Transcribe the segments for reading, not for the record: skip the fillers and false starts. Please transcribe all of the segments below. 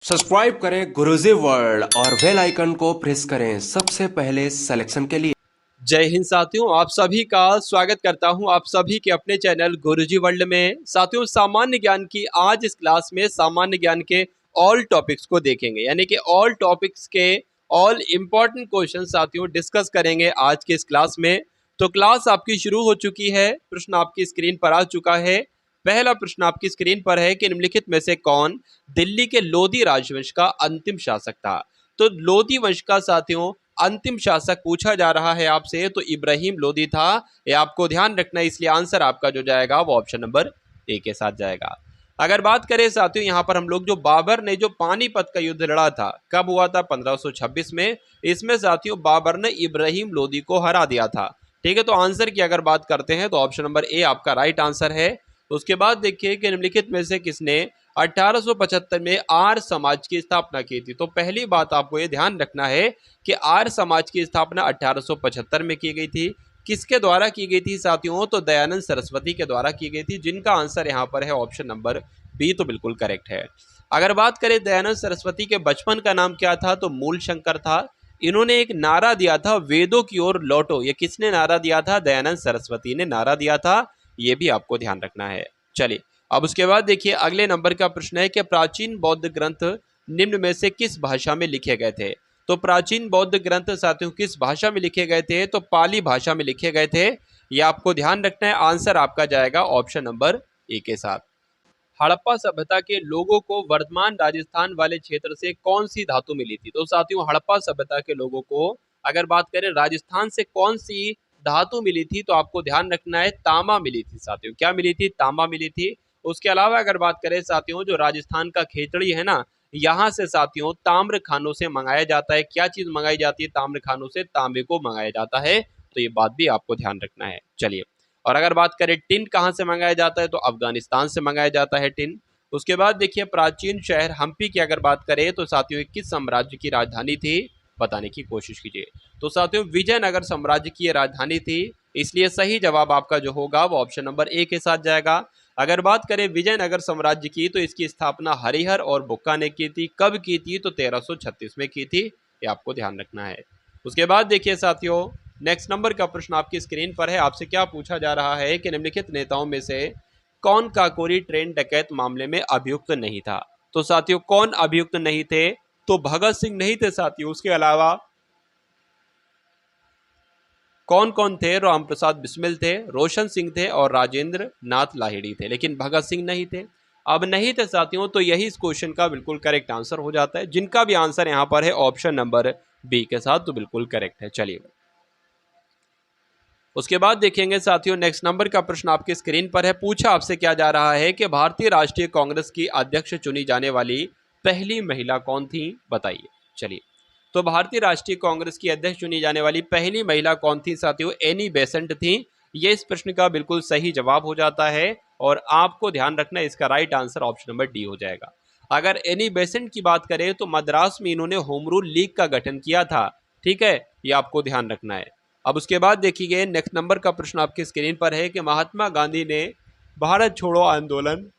Subscribe करें गुरुजी world और bell icon को प्रेस करें सबसे पहले सिलेक्शन के लिए। जय हिंद साथियों, आप सभी का स्वागत करता हूं आप सभी के अपने चैनल गुरुजी वर्ल्ड में। साथियों, सामान्य ज्ञान की आज इस क्लास में सामान्य ज्ञान के ऑल टॉपिक्स को देखेंगे, यानी कि ऑल टॉपिक्स के ऑल इंपॉर्टेंट क्वेश्चन साथियों डिस्कस करेंगे आज के इस क्लास में। तो क्लास आपकी शुरू हो चुकी है। प्रश्न आपकी स्क्रीन पर आ चुका है। पहला प्रश्न आपकी स्क्रीन पर है कि निम्नलिखित में से कौन दिल्ली के लोधी राजवंश का अंतिम शासक था। तो लोधी वंश का साथियों अंतिम शासक पूछा जा रहा है आपसे, तो इब्राहिम लोदी था। ये आपको ध्यान रखना है, इसलिए आंसर आपका जो जाएगा वो ऑप्शन नंबर ए के साथ जाएगा। अगर बात करें साथियों यहाँ पर हम लोग जो बाबर ने जो पानीपत का युद्ध लड़ा था, कब हुआ था? 1526 में। इसमें साथियों बाबर ने इब्राहिम लोदी को हरा दिया था। ठीक है, तो आंसर की अगर बात करते हैं तो ऑप्शन नंबर ए आपका राइट आंसर है। उसके बाद देखिए कि निम्नलिखित में से किसने 1875 में आर्य समाज की स्थापना की थी। तो पहली बात आपको ये ध्यान रखना है कि आर्य समाज की स्थापना 1875 में की गई थी। किसके द्वारा की गई थी साथियों? तो दयानंद सरस्वती के द्वारा की गई थी, जिनका आंसर यहाँ पर है ऑप्शन नंबर बी, तो बिल्कुल करेक्ट है। अगर बात करें दयानंद सरस्वती के बचपन का नाम क्या था, तो मूल शंकर था। इन्होंने एक नारा दिया था, वेदों की ओर लौटो। ये किसने नारा दिया था? दयानंद सरस्वती ने नारा दिया था। ये भी आपको ध्यान रखना है। चलिए, अब उसके बाद देखिए अगले नंबर का प्रश्न है कि प्राचीन बौद्ध ग्रंथ निम्न में से किस भाषा में लिखे गए थे। तो प्राचीन बौद्ध ग्रंथ साथियों किस भाषा में लिखे गए थे? तो पाली भाषा में लिखे गए थे। ये आपको ध्यान रखना है। आंसर आपका जाएगा ऑप्शन नंबर ए के साथ। हड़प्पा सभ्यता के लोगों को वर्तमान राजस्थान वाले क्षेत्र से कौन सी धातु मिली थी? तो साथियों हड़प्पा सभ्यता के लोगों को अगर बात करें राजस्थान से कौन सी धातु मिली थी, तो आपको ध्यान रखना है तांबा मिली थी साथियों। क्या मिली थी? तांबा मिली थी। उसके अलावा अगर बात करें साथियों जो राजस्थान का खेतड़ी है ना, यहाँ से साथियों ताम्र खानों से मंगाया जाता है। क्या चीज मंगाई जाती है ताम्र खानों से? तांबे को मंगाया जाता है। तो ये बात भी आपको ध्यान रखना है। चलिए, और अगर बात करें टिन कहाँ से मंगाया जाता है, तो अफगानिस्तान से मंगाया जाता है टिन। उसके बाद देखिए प्राचीन शहर हम्पी की अगर बात करें तो साथियों किस साम्राज्य की राजधानी थी? बताने की कोशिश कीजिए। तो साथियों विजयनगर साम्राज्य की राजधानी थी। इसलिए सही जवाब आपका जो होगा वो ऑप्शन नंबर ए के साथ जाएगा। अगर बात करें विजयनगर साम्राज्य की, तो इसकी स्थापना हरिहर और बुक्का ने की थी। कब की थी? तो 1336 में की थी। ये आपको ध्यान रखना है। उसके बाद देखिए साथियों नेक्स्ट नंबर का प्रश्न आपकी स्क्रीन पर है। आपसे क्या पूछा जा रहा है कि निम्नलिखित नेताओं में से कौन काकोरी ट्रेन डकैत मामले में अभियुक्त नहीं था? तो साथियों कौन अभियुक्त नहीं थे? तो भगत सिंह नहीं थे साथियों। उसके अलावा कौन कौन थे? राम प्रसाद बिस्मिल थे, रोशन सिंह थे और राजेंद्र नाथ लाहिड़ी थे, लेकिन भगत सिंह नहीं थे। अब नहीं थे साथियों, तो यही इस क्वेश्चन का बिल्कुल करेक्ट आंसर हो जाता है, जिनका भी आंसर यहां पर है ऑप्शन नंबर बी के साथ, तो बिल्कुल करेक्ट है। चलिए, उसके बाद देखेंगे साथियों नेक्स्ट नंबर का प्रश्न आपकी स्क्रीन पर है। पूछा आपसे क्या जा रहा है कि भारतीय राष्ट्रीय कांग्रेस की अध्यक्ष चुनी जाने वाली पहली महिला कौन थी? बताइए। चलिए, तो भारतीय राष्ट्रीय कांग्रेस की अध्यक्ष चुनी जाने वाली पहली महिला कौन थी साथियों? एनी बेसेंट थी। ये इस प्रश्न का बिल्कुल सही जवाब हो जाता है और आपको ध्यान रखना है इसका right answer option number D हो जाएगा। अगर एनी बेसेंट की बात करें तो मद्रास में इन्होंने होम रूल लीग का गठन किया था। ठीक है, ये आपको ध्यान रखना है। अब उसके बाद देखिए नेक्स्ट नंबर का प्रश्न आपकी स्क्रीन पर है कि महात्मा गांधी ने भारत छोड़ो आंदोलन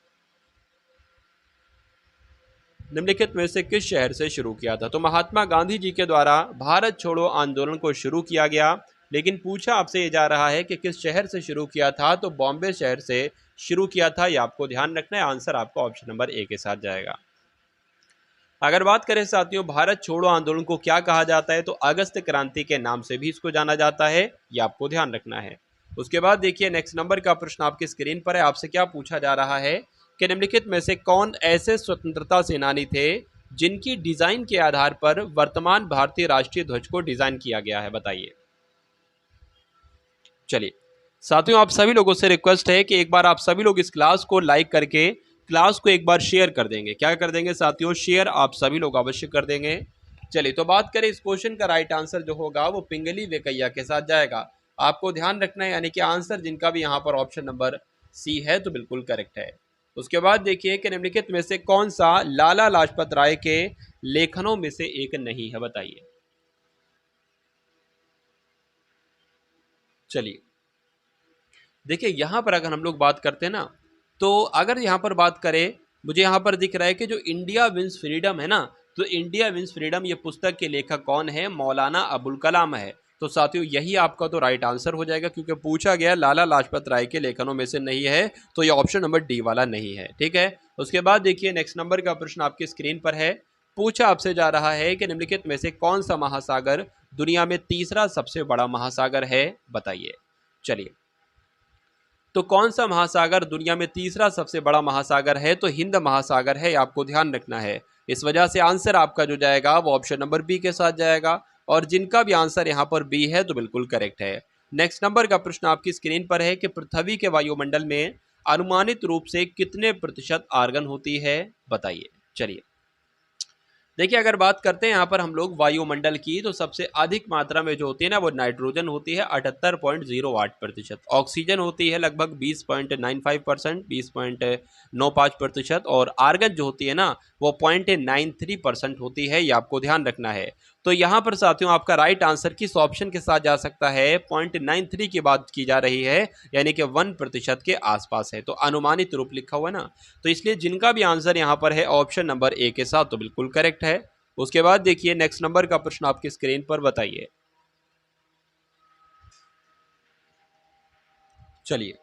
निम्नलिखित में से किस शहर से शुरू किया था? तो महात्मा गांधी जी के द्वारा भारत छोड़ो आंदोलन को शुरू किया गया, लेकिन पूछा आपसे ये जा रहा है कि किस शहर से शुरू किया था? तो बॉम्बे शहर से शुरू किया था। ये आपको ध्यान रखना है। आंसर आपका ऑप्शन नंबर ए के साथ जाएगा। अगर बात करें साथियों भारत छोड़ो आंदोलन को क्या कहा जाता है, तो अगस्त क्रांति के नाम से भी इसको जाना जाता है। ये आपको ध्यान रखना है। उसके बाद देखिए नेक्स्ट नंबर का प्रश्न आपकी स्क्रीन पर है। आपसे क्या पूछा जा रहा है कि निम्नलिखित में से कौन ऐसे स्वतंत्रता सेनानी थे जिनकी डिजाइन के आधार पर वर्तमान भारतीय राष्ट्रीय ध्वज को डिजाइन किया गया है? बताइए। चलिए साथियों, आप सभी लोगों से रिक्वेस्ट है कि एक बार आप सभी लोग इस क्लास को लाइक करके क्लास को एक बार शेयर कर देंगे। क्या कर देंगे साथियों? शेयर आप सभी लोग अवश्य कर देंगे। चलिए, तो बात करें इस क्वेश्चन का राइट आंसर जो होगा वो पिंगली वेकैया के साथ जाएगा। आपको ध्यान रखना है, यानी कि आंसर जिनका भी यहाँ पर ऑप्शन नंबर सी है तो बिल्कुल करेक्ट है। उसके बाद देखिए कि निम्नलिखित में से कौन सा लाला लाजपत राय के लेखनों में से एक नहीं है? बताइए। चलिए, देखिए यहां पर अगर हम लोग बात करते हैं ना, तो अगर यहां पर बात करें मुझे यहाँ पर दिख रहा है कि जो इंडिया विंस फ्रीडम है ना, तो इंडिया विंस फ्रीडम ये पुस्तक के लेखक कौन है? मौलाना अबुल कलाम है। तो साथियों यही आपका तो राइट आंसर हो जाएगा, क्योंकि पूछा गया लाला लाजपत राय के लेखनों में से नहीं है, तो ये ऑप्शन नंबर डी वाला नहीं है। ठीक है, उसके बाद देखिए नेक्स्ट नंबर का प्रश्न आपकी स्क्रीन पर है। पूछा आपसे जा रहा है कि निम्नलिखित में से कौन सा महासागर दुनिया में तीसरा सबसे बड़ा महासागर है? बताइए। चलिए, तो कौन सा महासागर दुनिया में तीसरा सबसे बड़ा महासागर है? तो हिंद महासागर है, आपको ध्यान रखना है। इस वजह से आंसर आपका जो जाएगा वो ऑप्शन नंबर बी के साथ जाएगा, और जिनका भी आंसर यहाँ पर बी है तो बिल्कुल करेक्ट है। नेक्स्ट नंबर का प्रश्न आपकी स्क्रीन पर है कि पृथ्वी के वायुमंडल में अनुमानित रूप से कितने प्रतिशत आर्गन होती है? बताइए। चलिए, देखिए अगर बात करते हैं यहाँ पर हम लोग वायुमंडल की, तो सबसे अधिक मात्रा में जो होती है ना वो नाइट्रोजन होती है 78.08%, ऑक्सीजन होती है लगभग 20.95%, 20.95%, और आर्गन जो होती है ना वो 0.93% होती है, ये आपको ध्यान रखना है। तो यहाँ पर साथियों आपका राइट आंसर किस ऑप्शन के साथ जा सकता है? 0.93 की बात की जा रही है, यानी कि 1% के आसपास है, तो अनुमानित रूप लिखा हुआ है ना, तो इसलिए जिनका भी आंसर यहाँ पर है ऑप्शन नंबर ए के साथ तो बिल्कुल करेक्ट है। उसके बाद देखिए नेक्स्ट नंबर का प्रश्न आपकी स्क्रीन पर, बताइए। चलिए,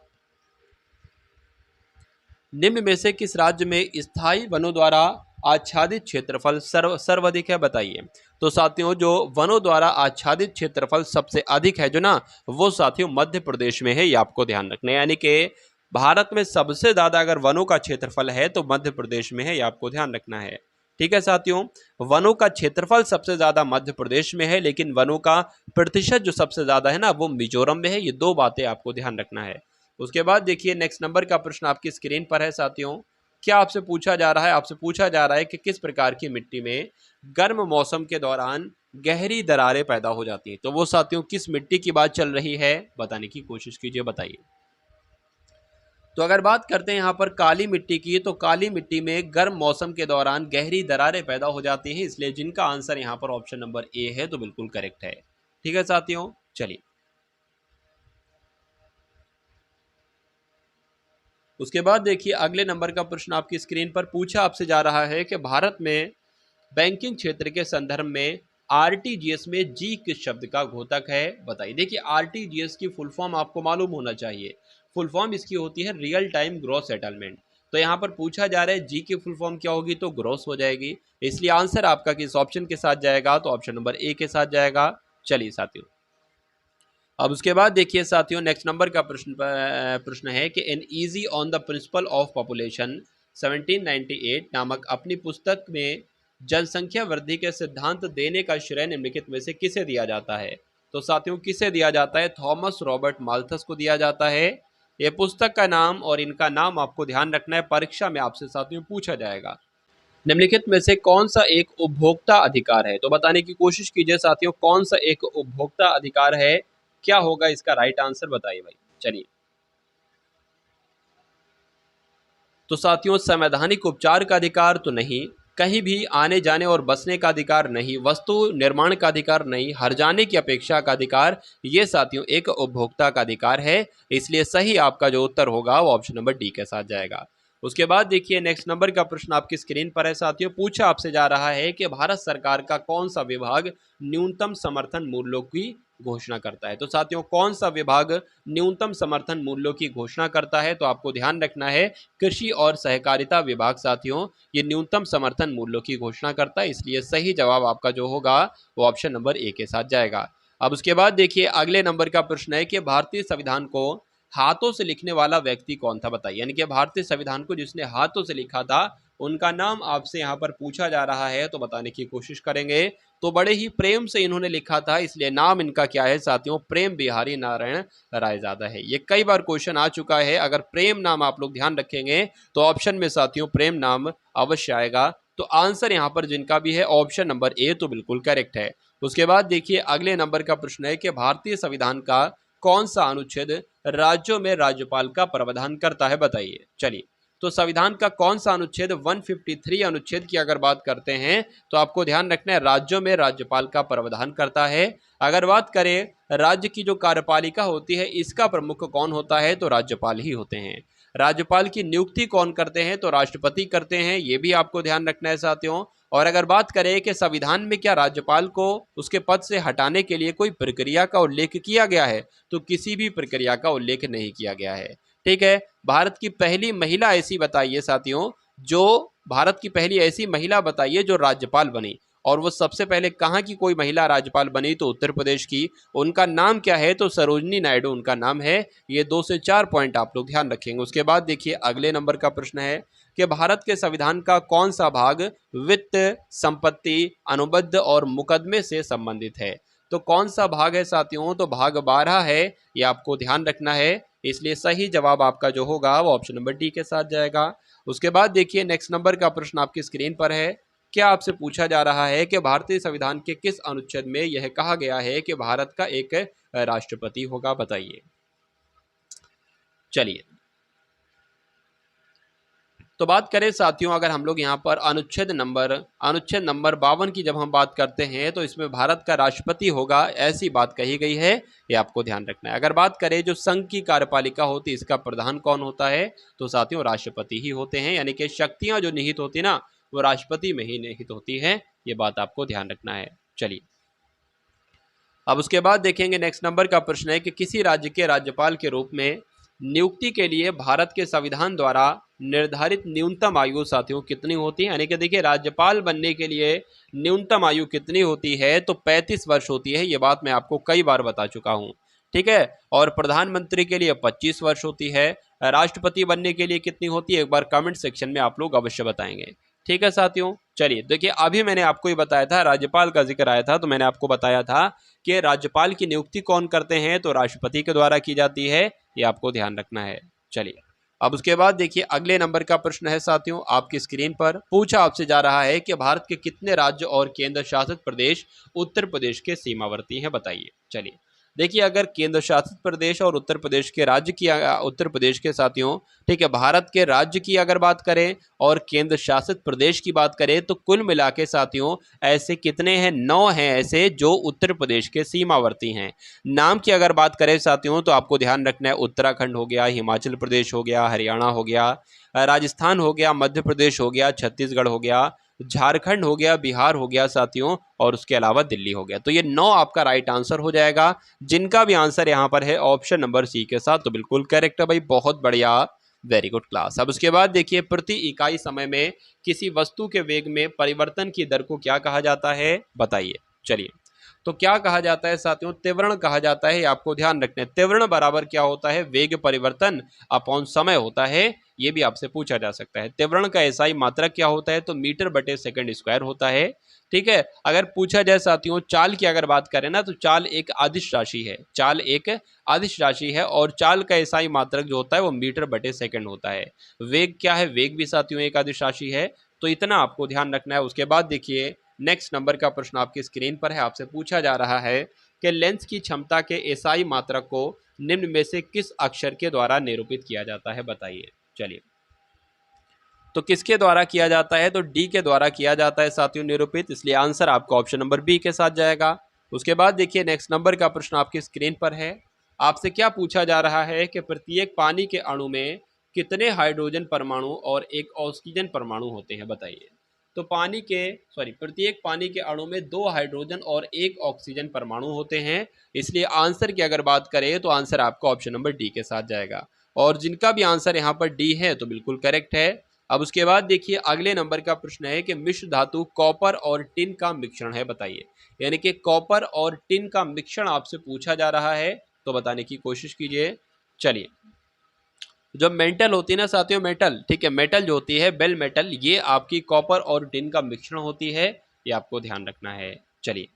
निम्न में से किस राज्य में स्थायी वनों द्वारा आच्छादित क्षेत्रफल सर्वाधिक है? बताइए। तो साथियों जो वनों द्वारा आच्छादित क्षेत्रफल सबसे अधिक है जो ना, वो साथियों मध्य प्रदेश में है, ये आपको ध्यान रखना है। यानी कि भारत में सबसे ज्यादा अगर वनों का क्षेत्रफल है तो मध्य प्रदेश में है, ये आपको ध्यान रखना है। ठीक है साथियों, वनों का क्षेत्रफल सबसे ज्यादा मध्य प्रदेश में है, लेकिन वनों का प्रतिशत जो सबसे ज्यादा है ना वो मिजोरम में है। ये दो बातें आपको ध्यान रखना है। उसके बाद देखिए नेक्स्ट नंबर का प्रश्न आपकी स्क्रीन पर है साथियों। क्या आपसे पूछा जा रहा है? आपसे पूछा जा रहा है कि किस प्रकार की मिट्टी में गर्म मौसम के दौरान गहरी दरारें पैदा हो जाती हैं? तो वो साथियों किस मिट्टी की बात चल रही है? बताने की कोशिश कीजिए, बताइए। तो अगर बात करते हैं यहाँ पर काली मिट्टी की, तो काली मिट्टी में गर्म मौसम के दौरान गहरी दरारें पैदा हो जाती हैं, इसलिए जिनका आंसर यहाँ पर ऑप्शन नंबर ए है तो बिल्कुल करेक्ट है। ठीक है साथियों, चलिए उसके बाद देखिए अगले नंबर का प्रश्न आपकी स्क्रीन पर। पूछा आपसे जा रहा है कि भारत में बैंकिंग क्षेत्र के संदर्भ में आरटीजीएस में जी किस शब्द का घोतक है? बताइए। देखिए आरटीजीएस की फुल फॉर्म आपको मालूम होना चाहिए। फुल फॉर्म इसकी होती है रियल टाइम ग्रॉस सेटलमेंट। तो यहाँ पर पूछा जा रहा है जी की फुल फॉर्म क्या होगी, तो ग्रॉस हो जाएगी, इसलिए आंसर आपका किस ऑप्शन के साथ जाएगा? तो ऑप्शन नंबर ए के साथ जाएगा। चलिए साथियों, अब उसके बाद देखिए साथियों नेक्स्ट नंबर का प्रश्न है कि an easy on the principle of population 1798 नामक अपनी पुस्तक में जनसंख्या वृद्धि के सिद्धांत देने का श्रेय निम्नलिखित में से किसे दिया जाता है? तो साथियों किसे दिया जाता है? थॉमस रॉबर्ट माल्थस को दिया जाता है। ये पुस्तक का नाम और इनका नाम आपको ध्यान रखना है, परीक्षा में आपसे साथियों पूछा जाएगा। निम्नलिखित में से कौन सा एक उपभोक्ता अधिकार है? तो बताने की कोशिश कीजिए साथियों, कौन सा एक उपभोक्ता अधिकार है? क्या होगा इसका राइट आंसर? बताइए भाई। चलिए, तो साथियों संवैधानिक उपचार का अधिकार तो नहीं, कहीं भी आने जाने और बसने का अधिकार नहीं, वस्तु निर्माण का अधिकार नहीं, हर जाने की अपेक्षा का अधिकार, ये साथियों एक उपभोक्ता का अधिकार है, इसलिए सही आपका जो उत्तर होगा वो ऑप्शन नंबर डी के साथ जाएगा। उसके बाद देखिए नेक्स्ट नंबर का प्रश्न आपकी स्क्रीन पर है साथियों। पूछा आपसे जा रहा है कि भारत सरकार का कौन सा विभाग न्यूनतम समर्थन मूल्यों की घोषणा करता है? तो साथियों कौन सा विभाग न्यूनतम समर्थन मूल्यों की घोषणा करता है? तो आपको ध्यान रखना है कृषि और सहकारिता विभाग साथियों ये न्यूनतम समर्थन मूल्यों की घोषणा करता है, इसलिए सही जवाब आपका जो होगा वो ऑप्शन नंबर ए के साथ जाएगा। अब उसके बाद देखिए अगले नंबर का प्रश्न है कि भारतीय संविधान को हाथों से लिखने वाला व्यक्ति कौन था? बताइए। यानी कि भारतीय संविधान को जिसने हाथों से लिखा था उनका नाम आपसे यहाँ पर पूछा जा रहा है, तो बताने की कोशिश करेंगे। तो बड़े ही प्रेम से इन्होंने लिखा था, इसलिए नाम इनका क्या है साथियों? प्रेम बिहारी नारायण रायजादा है। ये कई बार क्वेश्चन आ चुका है, अगर प्रेम नाम आप लोग ध्यान रखेंगे तो ऑप्शन में साथियों प्रेम नाम अवश्य आएगा। तो आंसर यहाँ पर जिनका भी है ऑप्शन नंबर ए तो बिल्कुल करेक्ट है। उसके बाद देखिए अगले नंबर का प्रश्न है कि भारतीय संविधान का कौन सा अनुच्छेद राज्यों में राज्यपाल का प्रावधान करता है? बताइए। चलिए, तो संविधान का कौन सा अनुच्छेद 153 अनुच्छेद की अगर बात करते हैं तो आपको ध्यान रखना है राज्यों में राज्यपाल का प्रावधान करता है। अगर बात करें राज्य की जो कार्यपालिका होती है इसका प्रमुख कौन होता है? तो राज्यपाल ही होते हैं। राज्यपाल की नियुक्ति कौन करते हैं, तो राष्ट्रपति करते हैं, ये भी आपको ध्यान रखना है साथियों। और अगर बात करें कि संविधान में क्या राज्यपाल को उसके पद से हटाने के लिए कोई प्रक्रिया का उल्लेख किया गया है, तो किसी भी प्रक्रिया का उल्लेख नहीं किया गया है। ठीक है, भारत की पहली महिला ऐसी बताइए साथियों, जो भारत की पहली ऐसी महिला बताइए जो राज्यपाल बनी, और वो सबसे पहले कहाँ की कोई महिला राज्यपाल बनी, तो उत्तर प्रदेश की। उनका नाम क्या है, तो सरोजनी नायडू उनका नाम है। ये 2 से 4 पॉइंट आप लोग ध्यान रखेंगे। उसके बाद देखिए अगले नंबर का प्रश्न है कि भारत के संविधान का कौन सा भाग वित्त, संपत्ति, अनुबंध और मुकदमे से संबंधित है, तो कौन सा भाग है साथियों, तो भाग 12 है, ये आपको ध्यान रखना है। इसलिए सही जवाब आपका जो होगा वो ऑप्शन नंबर डी के साथ जाएगा। उसके बाद देखिए नेक्स्ट नंबर का प्रश्न आपकी स्क्रीन पर है। क्या आपसे पूछा जा रहा है कि भारतीय संविधान के किस अनुच्छेद में यह कहा गया है कि भारत का एक राष्ट्रपति होगा, बताइए। चलिए, तो बात करें साथियों, अगर हम लोग यहाँ पर अनुच्छेद नंबर 52 की जब हम बात करते हैं, तो इसमें भारत का राष्ट्रपति होगा, ऐसी बात कही गई है, ये आपको ध्यान रखना है। अगर बात करें जो संघ की कार्यपालिका होती है, इसका प्रधान कौन होता है, तो साथियों राष्ट्रपति ही होते हैं, यानी कि शक्तियां जो निहित होती है ना, वो राष्ट्रपति में ही निहित होती है, ये बात आपको ध्यान रखना है। चलिए, अब उसके बाद देखेंगे नेक्स्ट नंबर का प्रश्न है कि किसी राज्य के राज्यपाल के रूप में नियुक्ति के लिए भारत के संविधान द्वारा निर्धारित न्यूनतम आयु साथियों कितनी होती है, यानी कि देखिए राज्यपाल बनने के लिए न्यूनतम आयु कितनी होती है, तो 35 वर्ष होती है, ये बात मैं आपको कई बार बता चुका हूँ। ठीक है, और प्रधानमंत्री के लिए 25 वर्ष होती है। राष्ट्रपति बनने के लिए कितनी होती है, एक बार कमेंट सेक्शन में आप लोग अवश्य बताएंगे। ठीक है साथियों, चलिए देखिए, अभी मैंने आपको ये बताया था, राज्यपाल का जिक्र आया था, तो मैंने आपको बताया था कि राज्यपाल की नियुक्ति कौन करते हैं, तो राष्ट्रपति के द्वारा की जाती है, ये आपको ध्यान रखना है। चलिए, अब उसके बाद देखिए अगले नंबर का प्रश्न है साथियों, आपकी स्क्रीन पर पूछा आपसे जा रहा है कि भारत के कितने राज्य और केंद्र शासित प्रदेश उत्तर प्रदेश के सीमावर्ती हैं, बताइए। चलिए, देखिए अगर केंद्र शासित प्रदेश और उत्तर प्रदेश के राज्य की उत्तर प्रदेश के साथियों, ठीक है, भारत के राज्य की अगर बात करें और केंद्र शासित प्रदेश की बात करें, तो कुल मिला के साथियों ऐसे कितने हैं, 9 हैं ऐसे जो उत्तर प्रदेश के सीमावर्ती हैं। नाम की अगर बात करें साथियों, तो आपको ध्यान रखना है, उत्तराखंड हो गया, हिमाचल प्रदेश हो गया, हरियाणा हो गया, राजस्थान हो गया, मध्य प्रदेश हो गया, छत्तीसगढ़ हो गया, झारखंड हो गया, बिहार हो गया साथियों, और उसके अलावा दिल्ली हो गया। तो ये 9 आपका राइट आंसर हो जाएगा, जिनका भी आंसर यहाँ पर है ऑप्शन नंबर सी के साथ, तो बिल्कुल करेक्ट है भाई, बहुत बढ़िया, वेरी गुड क्लास। अब उसके बाद देखिए प्रति इकाई समय में किसी वस्तु के वेग में परिवर्तन की दर को क्या कहा जाता है, बताइए। चलिए, तो क्या कहा जाता है साथियों, त्वरण कहा जाता है, आपको ध्यान रखना है। त्वरण बराबर क्या होता है, वेग परिवर्तन अपॉन समय होता है, ये भी आपसे पूछा जा सकता है। त्वरण का एसआई मात्रक क्या होता है, तो मीटर बटे सेकंड स्क्वायर होता है। ठीक है, अगर पूछा जाए साथियों चाल की अगर बात करें ना, तो चाल एक अदिश राशि है, चाल एक अदिश राशि है, और चाल का एसआई मात्रक जो होता है वो मीटर बटे सेकंड होता है। वेग क्या है, वेग भी साथियों एक अदिश राशि है, तो इतना आपको ध्यान रखना है। उसके बाद देखिए नेक्स्ट नंबर का प्रश्न आपकी स्क्रीन पर है, आपसे पूछा जा रहा है कि लेंस की क्षमता के एसआई मात्रक को निम्न में से किस अक्षर के द्वारा निरूपित किया जाता है, बताइए। चलिए, तो किसके द्वारा किया जाता है, तो डी के द्वारा किया जाता है साथियों निरूपित, इसलिए आंसर आपका ऑप्शन नंबर बी के साथ जाएगा। उसके बाद देखिए नेक्स्ट नंबर का प्रश्न आपकी स्क्रीन पर है, आपसे क्या पूछा जा रहा है कि प्रत्येक पानी के अणु में कितने हाइड्रोजन परमाणु और एक ऑक्सीजन परमाणु होते हैं, बताइए। तो प्रत्येक पानी के अणु में 2 हाइड्रोजन और 1 ऑक्सीजन परमाणु होते हैं, इसलिए आंसर की अगर बात करें तो आंसर आपका ऑप्शन नंबर डी के साथ जाएगा, और जिनका भी आंसर यहाँ पर डी है तो बिल्कुल करेक्ट है। अब उसके बाद देखिए अगले नंबर का प्रश्न है कि मिश्र धातु कॉपर और टिन का मिश्रण है, बताइए। यानी कि कॉपर और टिन का मिश्रण आपसे पूछा जा रहा है, तो बताने की कोशिश कीजिए। चलिए, जो मेटल होती है ना साथियों, मेटल, ठीक है, मेटल जो होती है बेल मेटल, ये आपकी कॉपर और टिन का मिश्रण होती है, ये आपको ध्यान रखना है। चलिए,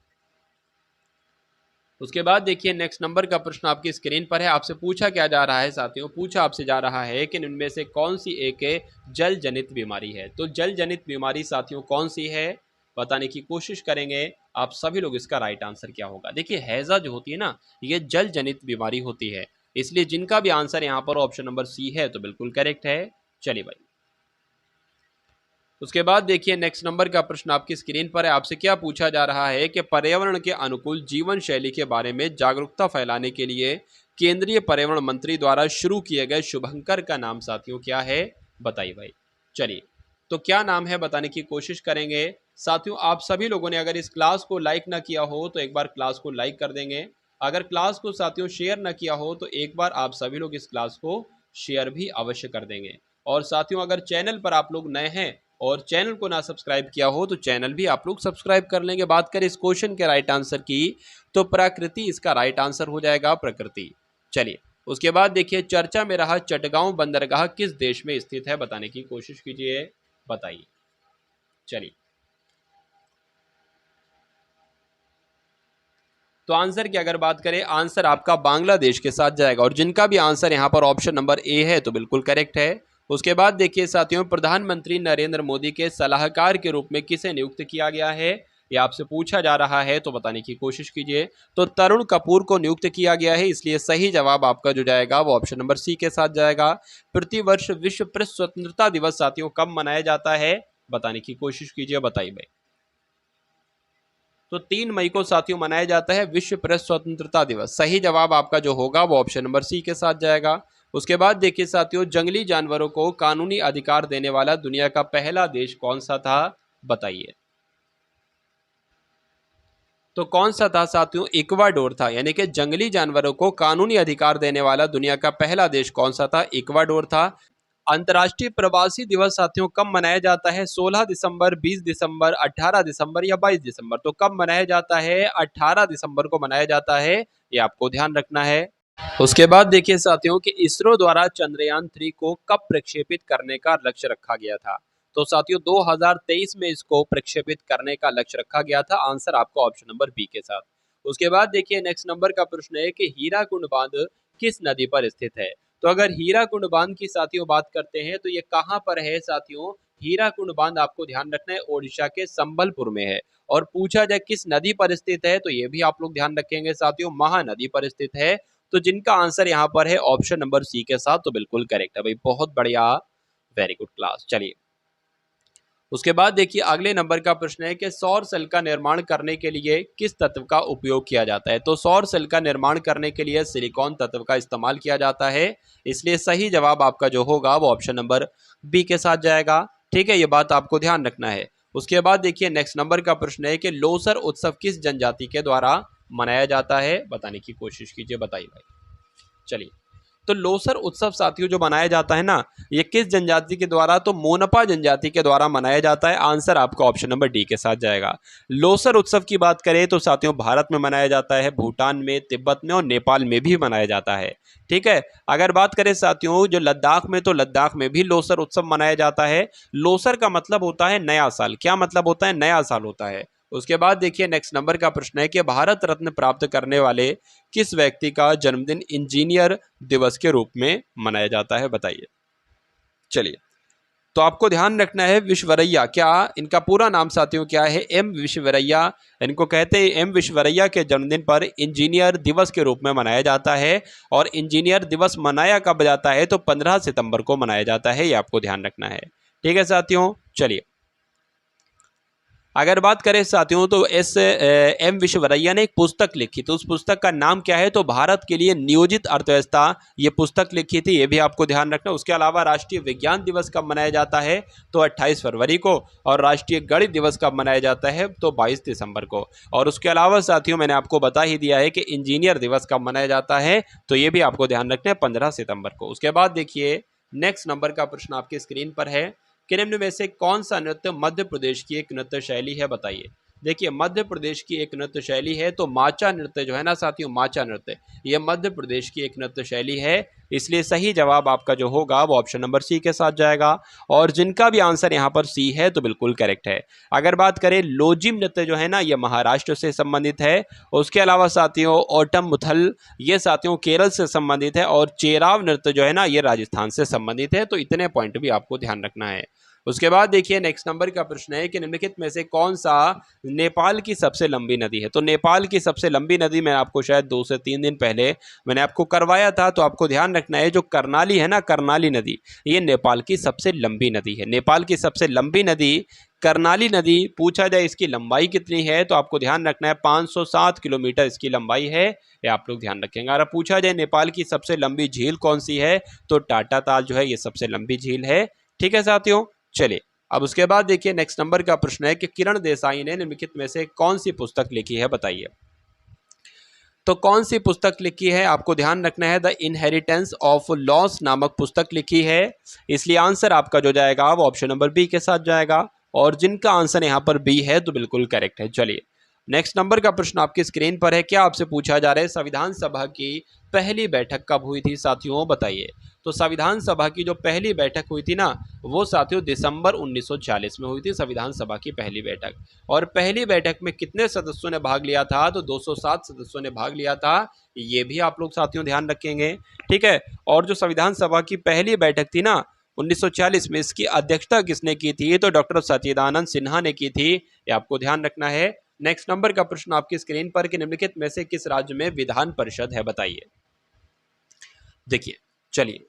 उसके बाद देखिए नेक्स्ट नंबर का प्रश्न आपकी स्क्रीन पर है, आपसे पूछा क्या जा रहा है साथियों, पूछा आपसे जा रहा है कि इनमें से कौन सी एक जल जनित बीमारी है। तो जल जनित बीमारी साथियों कौन सी है, बताने की कोशिश करेंगे आप सभी लोग, इसका राइट आंसर क्या होगा। देखिए हैजा जो होती है ना, ये जल जनित बीमारी होती है, इसलिए जिनका भी आंसर यहाँ पर ऑप्शन नंबर सी है तो बिल्कुल करेक्ट है। चलिए भाई, उसके बाद देखिए नेक्स्ट नंबर का प्रश्न आपकी स्क्रीन पर है, आपसे क्या पूछा जा रहा है कि पर्यावरण के अनुकूल जीवन शैली के बारे में जागरूकता फैलाने के लिए केंद्रीय पर्यावरण मंत्री द्वारा शुरू किए गए शुभंकर का नाम साथियों क्या है, बताइए भाई। चलिए, तो क्या नाम है बताने की कोशिश करेंगे। साथियों आप सभी लोगों ने अगर इस क्लास को लाइक ना किया हो तो एक बार क्लास को लाइक कर देंगे। अगर क्लास को साथियों शेयर ना किया हो तो एक बार आप सभी लोग इस क्लास को शेयर भी अवश्य कर देंगे। और साथियों अगर चैनल पर आप लोग नए हैं और चैनल को ना सब्सक्राइब किया हो तो चैनल भी आप लोग सब्सक्राइब कर लेंगे। बात करें इस क्वेश्चन के राइट आंसर की तो प्रकृति इसका राइट आंसर हो जाएगा, प्रकृति। चलिए, उसके बाद देखिए, चर्चा में रहा चटगांव बंदरगाह किस देश में स्थित है, बताने की कोशिश कीजिए, बताइए। चलिए, तो आंसर की अगर बात करें, आंसर आपका बांग्लादेश के साथ जाएगा। और जिनका भी आंसर यहां पर ऑप्शन नंबर ए है तो बिल्कुल करेक्ट है। उसके बाद देखिए साथियों, प्रधानमंत्री नरेंद्र मोदी के सलाहकार के रूप में किसे नियुक्त किया गया है, ये आपसे पूछा जा रहा है तो बताने की कोशिश कीजिए। तो तरुण कपूर को नियुक्त किया गया है, इसलिए सही जवाब आपका जो जाएगा वो ऑप्शन नंबर सी के साथ जाएगा। प्रतिवर्ष विश्व प्रेस स्वतंत्रता दिवस साथियों कब मनाया जाता है, बताने की कोशिश कीजिए, बताइए भाई। तो 3 मई को साथियों मनाया जाता है विश्व प्रेस स्वतंत्रता दिवस। सही जवाब आपका जो होगा वो ऑप्शन नंबर सी के साथ जाएगा। उसके बाद देखिए साथियों, जंगली जानवरों को कानूनी अधिकार देने वाला दुनिया का पहला देश कौन सा था, बताइए। तो कौन सा था साथियों, इक्वाडोर था। यानी कि जंगली जानवरों को कानूनी अधिकार देने वाला दुनिया का पहला देश कौन सा था, इक्वाडोर था। अंतर्राष्ट्रीय प्रवासी दिवस साथियों कब मनाया जाता है, 16 दिसंबर, 20 दिसंबर, 18 दिसंबर या 22 दिसंबर। तो कब मनाया जाता है, 18 दिसंबर को मनाया जाता है, ये आपको ध्यान रखना है। उसके बाद देखिए साथियों कि इसरो द्वारा चंद्रयान 3 को कब प्रक्षेपित करने का लक्ष्य रखा गया था। तो साथियों 2023 में इसको प्रक्षेपित करने का लक्ष्य रखा गया था। आंसर आपका ऑप्शन नंबर बी के साथ। उसके बाद देखिए नेक्स्ट नंबर का प्रश्न है कि हीराकुंड बांध किस नदी पर स्थित है। तो अगर हीराकुंड बांध की साथियों बात करते हैं तो ये कहाँ पर है साथियों, हीराकुंड बांध आपको ध्यान रखना है ओडिशा के संबलपुर में है। और पूछा जाए किस नदी पर स्थित है तो ये भी आप लोग ध्यान रखेंगे साथियों, महानदी पर स्थित है। तो जिनका आंसर यहाँ पर है ऑप्शन नंबर सी के साथ तो बिल्कुल करेक्ट है भाई, बहुत बढ़िया, वेरी गुड क्लास। चलिए, उसके बाद देखिए अगले नंबर का प्रश्न है कि सौर सेल का निर्माण करने के लिए किस तत्व का उपयोग किया जाता है। तो सौर सेल का निर्माण करने के लिए सिलिकॉन तत्व का इस्तेमाल किया जाता है, इसलिए सही जवाब आपका जो होगा वो ऑप्शन नंबर बी के साथ जाएगा। ठीक है, ये बात आपको ध्यान रखना है। उसके बाद देखिए नेक्स्ट नंबर का प्रश्न है कि लोसर उत्सव किस जनजाति के द्वारा मनाया जाता है, बताने की कोशिश कीजिए, बताइए भाई। चलिए, तो लोसर उत्सव साथियों जो मनाया जाता है ना, ये किस जनजाति के द्वारा, तो मोनपा जनजाति के द्वारा मनाया जाता है। आंसर आपका ऑप्शन नंबर डी के साथ जाएगा। लोसर उत्सव की बात करें तो साथियों भारत में मनाया जाता है, भूटान में, तिब्बत में और नेपाल में भी मनाया जाता है। ठीक है, अगर बात करें साथियों जो लद्दाख में, तो लद्दाख में भी लोसर उत्सव मनाया जाता है। लोसर का मतलब होता है नया साल। क्या मतलब होता है, नया साल होता है। उसके बाद देखिए नेक्स्ट नंबर का प्रश्न है कि भारत रत्न प्राप्त करने वाले किस व्यक्ति का जन्मदिन इंजीनियर दिवस के रूप में मनाया जाता है, बताइए। चलिए, तो आपको ध्यान रखना है विश्वरैया, क्या इनका पूरा नाम साथियों क्या है, एम विश्वरैया। इनको कहते हैं एम विश्वरैया के जन्मदिन पर इंजीनियर दिवस के रूप में मनाया जाता है। और इंजीनियर दिवस मनाया कब जाता है, तो 15 सितंबर को मनाया जाता है, ये आपको ध्यान रखना है। ठीक है साथियों, चलिए अगर बात करें साथियों तो एम विश्वरैया ने एक पुस्तक लिखी, तो उस पुस्तक का नाम क्या है, तो भारत के लिए नियोजित अर्थव्यवस्था, ये पुस्तक लिखी थी, ये भी आपको ध्यान रखना। उसके अलावा राष्ट्रीय विज्ञान दिवस कब मनाया जाता है, तो 28 फरवरी को। और राष्ट्रीय गणित दिवस कब मनाया जाता है, तो 22 दिसंबर को। और उसके अलावा साथियों मैंने आपको बता ही दिया है कि इंजीनियर दिवस कब मनाया जाता है, तो ये भी आपको ध्यान रखना है 15 सितंबर को। उसके बाद देखिए नेक्स्ट नंबर का प्रश्न आपकी स्क्रीन पर है कि निम्न में से कौन सा नृत्य मध्य प्रदेश की एक नृत्य शैली है, बताइए। देखिए मध्य प्रदेश की एक नृत्य शैली है, तो माचा नृत्य जो है ना साथियों, माचा नृत्य ये मध्य प्रदेश की एक नृत्य शैली है, इसलिए सही जवाब आपका जो होगा वो ऑप्शन नंबर सी के साथ जाएगा। और जिनका भी आंसर यहाँ पर सी है तो बिल्कुल करेक्ट है। अगर बात करें लोजिम नृत्य जो है ना, ये महाराष्ट्र से संबंधित है। उसके अलावा साथियों ओटम मुथल ये साथियों केरल से संबंधित है। और चेराव नृत्य जो है ना, ये राजस्थान से संबंधित है। तो इतने पॉइंट भी आपको ध्यान रखना है। उसके बाद देखिए नेक्स्ट नंबर का प्रश्न है कि निम्नलिखित में से कौन सा नेपाल की सबसे लंबी नदी है। तो नेपाल की सबसे लंबी नदी मैं आपको शायद 2 से 3 दिन पहले मैंने आपको करवाया था, तो आपको ध्यान रखना है जो कर्णाली है ना, कर्णाली नदी, ये नेपाल की सबसे लंबी नदी है। नेपाल की सबसे लंबी नदी कर्णाली नदी। पूछा जाए इसकी लंबाई कितनी है, तो आपको ध्यान रखना है 507 किलोमीटर इसकी लंबाई है, ये आप लोग ध्यान रखेंगे। अगर पूछा जाए नेपाल की सबसे लंबी झील कौन सी है, तो टाटा ताल जो है ये सबसे लंबी झील है। ठीक है साथियों, चलिए अब उसके बाद देखिए नेक्स्ट नंबर का प्रश्न है कि किरण देसाई ने निम्नलिखित में से कौन सी पुस्तक लिखी है, बताइए। तो कौन सी पुस्तक लिखी है, आपको ध्यान रखना है द इनहेरिटेंस ऑफ लॉस नामक पुस्तक लिखी है। इसलिए आंसर आपका जो जाएगा वो ऑप्शन नंबर बी के साथ जाएगा, और जिनका आंसर यहाँ पर बी है तो बिल्कुल करेक्ट है। चलिए नेक्स्ट नंबर का प्रश्न आपकी स्क्रीन पर है। क्या आपसे पूछा जा रहा है संविधान सभा की पहली बैठक कब हुई थी साथियों, बताइए। तो संविधान सभा की जो पहली बैठक हुई थी ना, वो साथियों दिसंबर 1940 में हुई थी संविधान सभा की पहली बैठक। और पहली बैठक में कितने सदस्यों ने भाग लिया था, तो 207 सदस्यों ने भाग लिया था, ये भी आप लोग साथियों ध्यान रखेंगे। ठीक है, और जो संविधान सभा की पहली बैठक थी ना 1940 में, इसकी अध्यक्षता किसने की थी, तो डॉक्टर सच्चिदानंद सिन्हा ने की थी, ये आपको ध्यान रखना है। नेक्स्ट नंबर का प्रश्न आपकी स्क्रीन पर कि निम्नलिखित में से किस राज्य में विधान परिषद है, बताइए। देखिए चलिए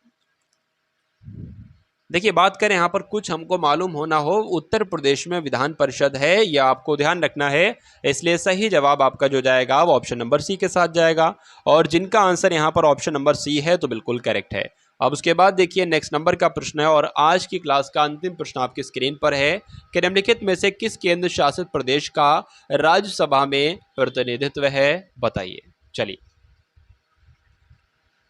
देखिए बात करें यहाँ पर कुछ हमको मालूम होना हो, उत्तर प्रदेश में विधान परिषद है, यह आपको ध्यान रखना है। इसलिए सही जवाब आपका जो जाएगा वो ऑप्शन नंबर सी के साथ जाएगा, और जिनका आंसर यहाँ पर ऑप्शन नंबर सी है तो बिल्कुल करेक्ट है। अब उसके बाद देखिए नेक्स्ट नंबर का प्रश्न है, और आज की क्लास का अंतिम प्रश्न आपकी स्क्रीन पर है कि निम्नलिखित में से किस केंद्र शासित प्रदेश का राज्यसभा में प्रतिनिधित्व है, बताइए। चलिए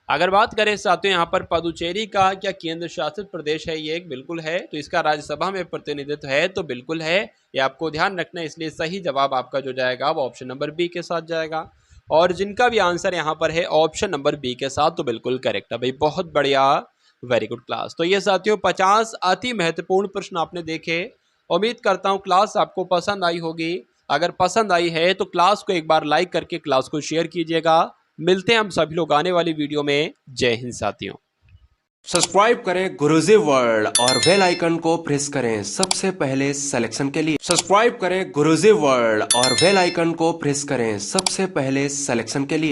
अगर बात करें साथियों यहाँ पर पुदुचेरी का क्या केंद्र शासित प्रदेश है, ये एक बिल्कुल है, तो इसका राज्यसभा में प्रतिनिधित्व है तो बिल्कुल है, ये आपको ध्यान रखना है। इसलिए सही जवाब आपका जो जाएगा वो ऑप्शन नंबर बी के साथ जाएगा, और जिनका भी आंसर यहाँ पर है ऑप्शन नंबर बी के साथ तो बिल्कुल करेक्ट है भाई, बहुत बढ़िया, वेरी गुड क्लास। तो ये साथियों 50 अति महत्वपूर्ण प्रश्न आपने देखे। उम्मीद करता हूँ क्लास आपको पसंद आई होगी। अगर पसंद आई है तो क्लास को एक बार लाइक करके क्लास को शेयर कीजिएगा। मिलते हैं हम सभी लोग आने वाली वीडियो में। जय हिंद साथियों। सब्सक्राइब करें गुरुजी वर्ल्ड और बेल आइकन को प्रेस करें सबसे पहले सिलेक्शन के लिए। सब्सक्राइब करें गुरुजी वर्ल्ड और बेल आइकन को प्रेस करें सबसे पहले सिलेक्शन के लिए।